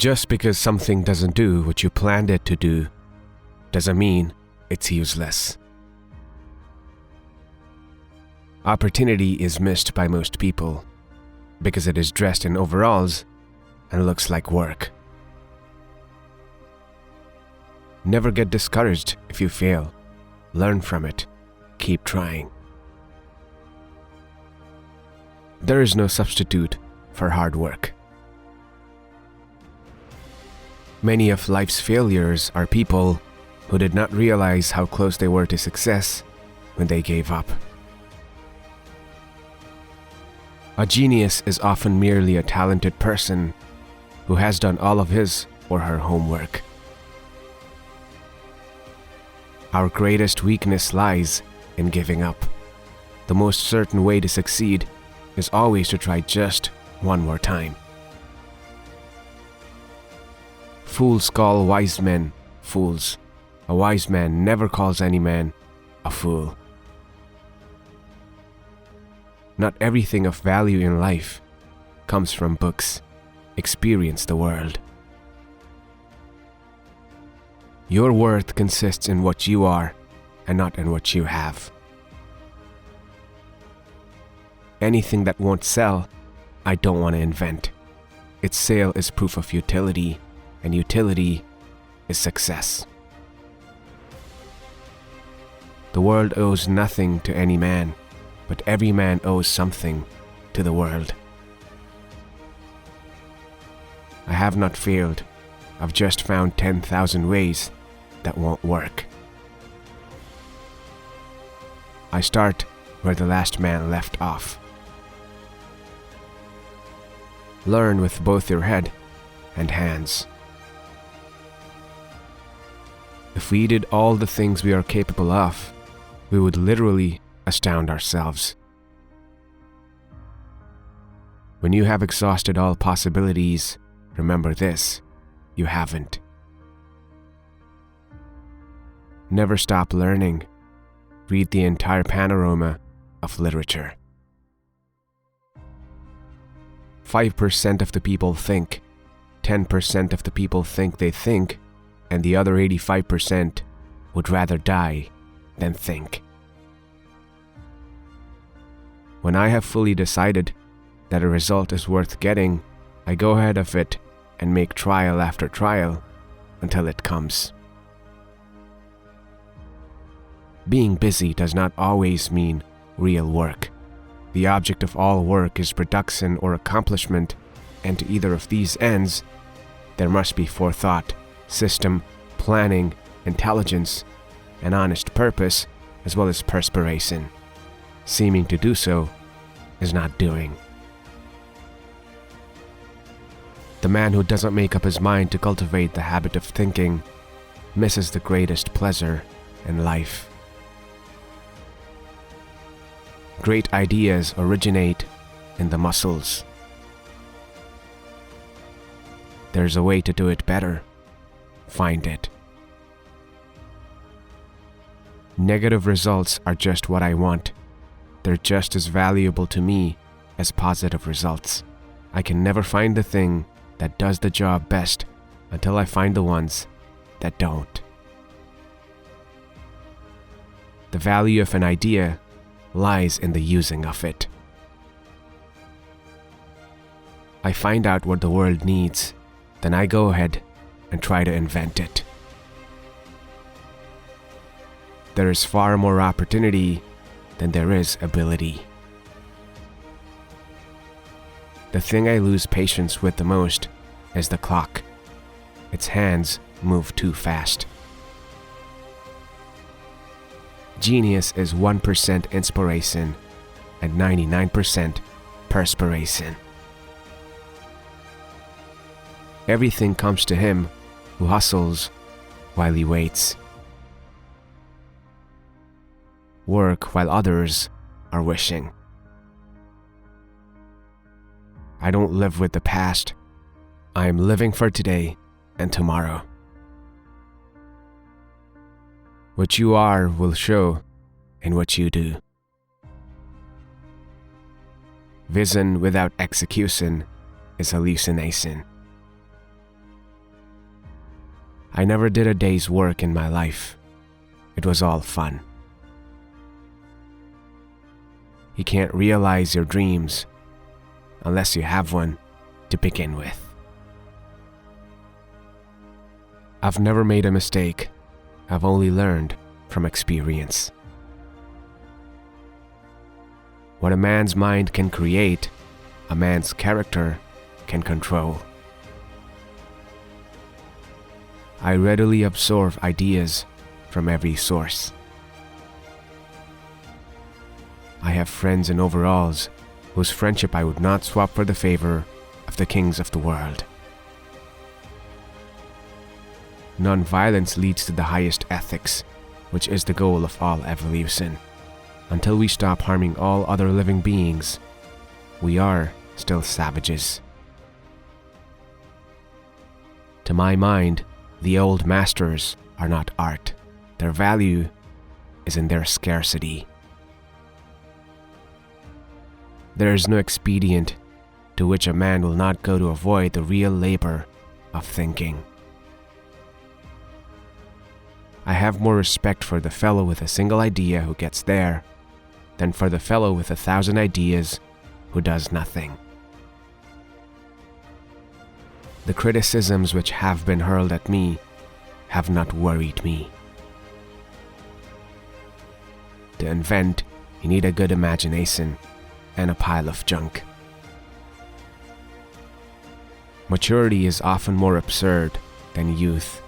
Just because something doesn't do what you planned it to do, doesn't mean it's useless. Opportunity is missed by most people because it is dressed in overalls and looks like work. Never get discouraged if you fail. Learn from it. Keep trying. There is no substitute for hard work. Many of life's failures are people who did not realize how close they were to success when they gave up. A genius is often merely a talented person who has done all of his or her homework. Our greatest weakness lies in giving up. The most certain way to succeed is always to try just one more time. Fools call wise men fools. A wise man never calls any man a fool. Not everything of value in life comes from books. Experience the world. Your worth consists in what you are and not in what you have. Anything that won't sell, I don't want to invent. Its sale is proof of utility, and utility is success. The world owes nothing to any man, but every man owes something to the world. I have not failed. I've just found 10,000 ways that won't work. I start where the last man left off. Learn with both your head and hands. If we did all the things we are capable of, we would literally astound ourselves. When you have exhausted all possibilities, remember this: you haven't. Never stop learning. Read the entire panorama of literature. 5% of the people think, 10% of the people think they think, and the other 85% would rather die than think. When I have fully decided that a result is worth getting, I go ahead of it and make trial after trial until it comes. Being busy does not always mean real work. The object of all work is production or accomplishment, and to either of these ends, there must be forethought, system, planning, intelligence, and honest purpose, as well as perspiration. Seeming to do so is not doing. The man who doesn't make up his mind to cultivate the habit of thinking misses the greatest pleasure in life. Great ideas originate in the muscles. There's a way to do it better. Find it. Negative results are just what I want. They're just as valuable to me as positive results. I can never find the thing that does the job best until I find the ones that don't. The value of an idea lies in the using of it. I find out what the world needs, then I go ahead and try to invent it. There is far more opportunity than there is ability. The thing I lose patience with the most is the clock. Its hands move too fast. Genius is 1% inspiration and 99% perspiration. Everything comes to him who hustles while he waits. Work while others are wishing. I don't live with the past. I am living for today and tomorrow. What you are will show in what you do. Vision without execution is hallucination. I never did a day's work in my life. It was all fun. You can't realize your dreams unless you have one to begin with. I've never made a mistake. I've only learned from experience. What a man's mind can create, a man's character can control. I readily absorb ideas from every source. I have friends in overalls whose friendship I would not swap for the favor of the kings of the world. Non-violence leads to the highest ethics, which is the goal of all evolution. Until we stop harming all other living beings, we are still savages. To my mind, the old masters are not art. Their value is in their scarcity. There is no expedient to which a man will not go to avoid the real labor of thinking. I have more respect for the fellow with a single idea who gets there than for the fellow with 1,000 ideas who does nothing. The criticisms which have been hurled at me have not worried me. To invent, you need a good imagination and a pile of junk. Maturity is often more absurd than youth,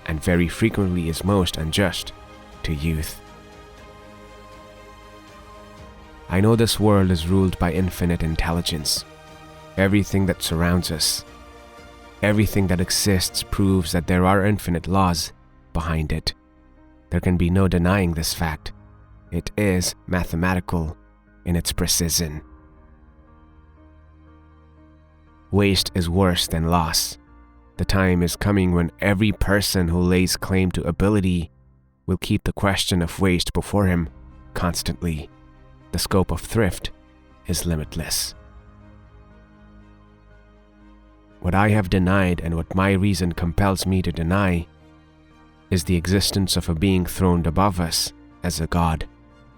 and very frequently is most unjust to youth. I know this world is ruled by infinite intelligence. Everything that surrounds us, everything that exists proves that there are infinite laws behind it. There can be no denying this fact. It is mathematical in its precision. Waste is worse than loss. The time is coming when every person who lays claim to ability will keep the question of waste before him constantly. The scope of thrift is limitless. What I have denied and what my reason compels me to deny is the existence of a being throned above us as a god,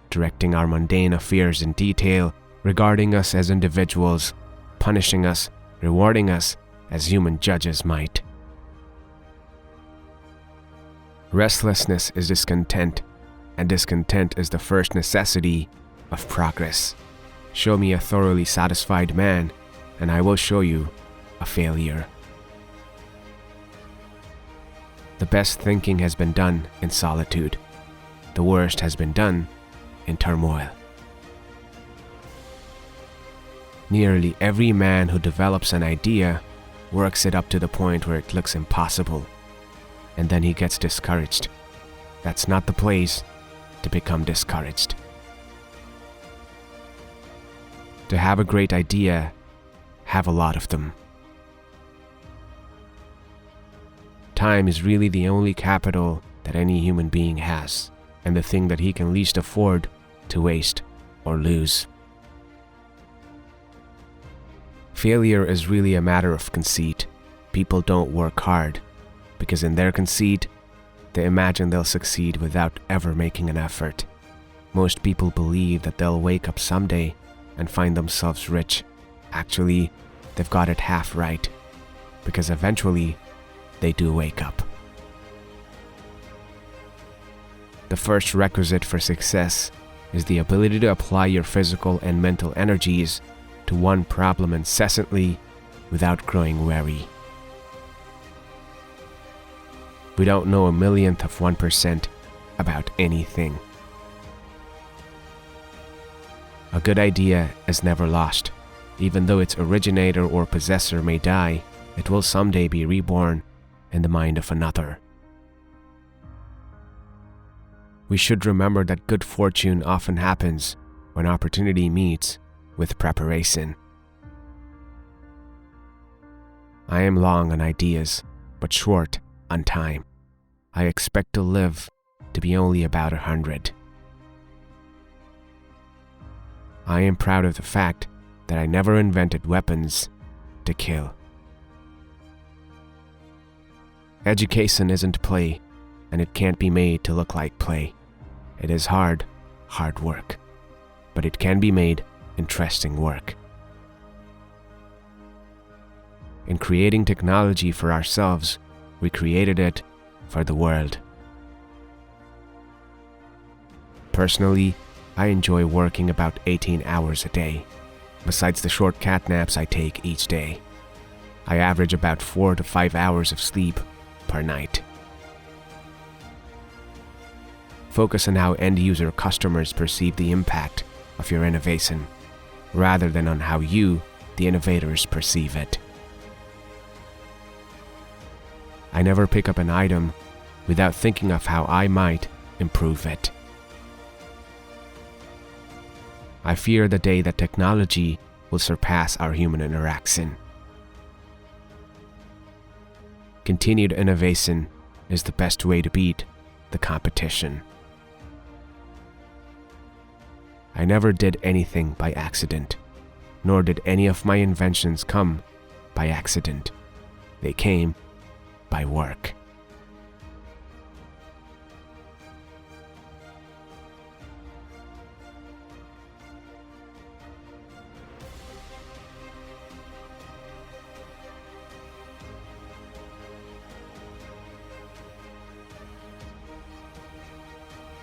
directing our mundane affairs in detail, regarding us as individuals, punishing us, rewarding us as human judges might. Restlessness is discontent, and discontent is the first necessity of progress. Show me a thoroughly satisfied man, and I will show you a failure. The best thinking has been done in solitude. The worst has been done in turmoil. Nearly every man who develops an idea works it up to the point where it looks impossible, and then he gets discouraged. That's not the place to become discouraged. To have a great idea, have a lot of them. Time is really the only capital that any human being has, and the thing that he can least afford to waste or lose. Failure is really a matter of conceit. People don't work hard because in their conceit, they imagine they'll succeed without ever making an effort. Most people believe that they'll wake up someday and find themselves rich. Actually, they've got it half right, because eventually they do wake up. The first requisite for success is the ability to apply your physical and mental energies to one problem incessantly without growing weary. We don't know a millionth of 1% about anything. A good idea is never lost. Even though its originator or possessor may die, it will someday be reborn in the mind of another. We should remember that good fortune often happens when opportunity meets with preparation. I am long on ideas, but short on time. I expect to live to be only about 100. I am proud of the fact that I never invented weapons to kill. Education isn't play, and it can't be made to look like play. It is hard work, but it can be made interesting work. In creating technology for ourselves, we created it for the world. Personally, I enjoy working about 18 hours a day, besides the short cat naps I take each day. I average about 4 to 5 hours of sleep per night. Focus on how end-user customers perceive the impact of your innovation, rather than on how you, the innovators, perceive it. I never pick up an item without thinking of how I might improve it. I fear the day that technology will surpass our human interaction. Continued innovation is the best way to beat the competition. I never did anything by accident, nor did any of my inventions come by accident. They came by work.